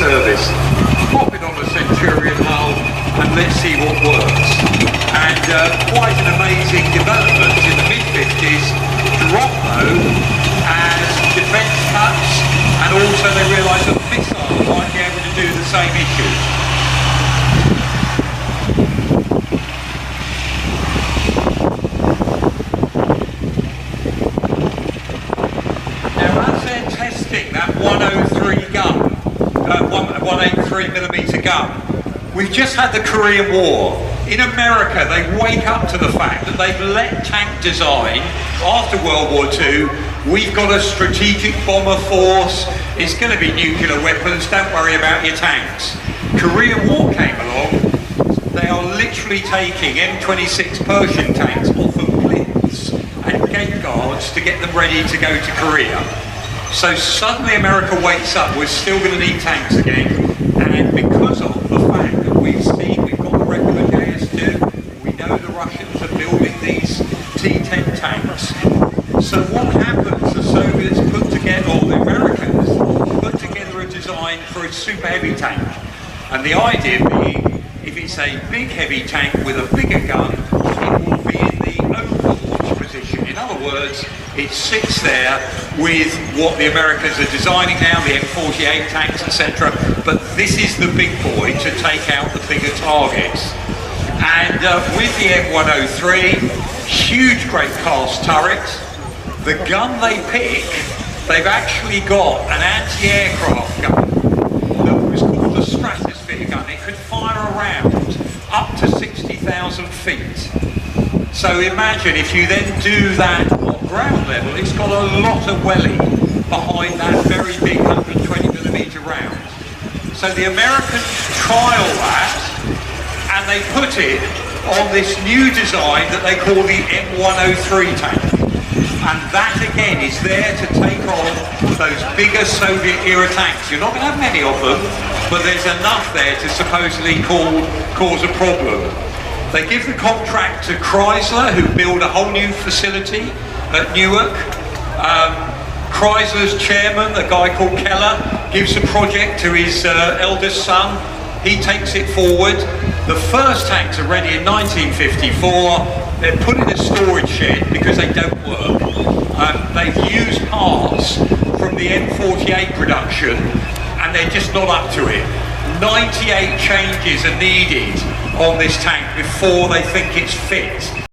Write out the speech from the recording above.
service. Pop it on the Centurion hull and let's see what works. And quite an amazing development in the mid-50s, dropped though as defence cuts, and also they realised that missiles might be able to do the same issue. Testing that 103 gun, 183mm gun. We've just had the Korean War. In America, they wake up to the fact that they've let tank design after World War II. We've got a strategic bomber force. It's going to be nuclear weapons. Don't worry about your tanks. Korean War came along. They are literally taking M26 Pershing tanks off of plinths and gate guards to get them ready to go to Korea. So suddenly America wakes up, we're still going to need tanks again, and because of the fact that we've got the regular JS2, we know the Russians are building these T-10 tanks. So what happens, the Soviets put together, or the Americans, put together a design for a super heavy tank. And the idea being, if it's a big heavy tank with a bigger gun, it will be in the overwatch position. In other words, it sits there with what the Americans are designing now, the M48 tanks, etc. But this is the big boy to take out the bigger targets. And with the M103, huge great cast turrets, the gun they pick, they've actually got an anti-aircraft gun that was called a stratosphere gun. It could fire a round up to 60,000 feet. So imagine if you then do that on ground level, it's got a lot of welly behind that very big 120mm round. So the Americans trial that and they put it on this new design that they call the M103 tank. And that again is there to take on those bigger Soviet era tanks. You're not going to have many of them, but there's enough there to supposedly cause a problem. They give the contract to Chrysler, who build a whole new facility at Newark. Chrysler's chairman, a guy called Keller, gives the project to his eldest son. He takes it forward. The first tanks are ready in 1954. They're put in a storage shed because they don't work. They've used parts from the M48 production and they're just not up to it. 98 changes are needed on this tank before they think it's fit.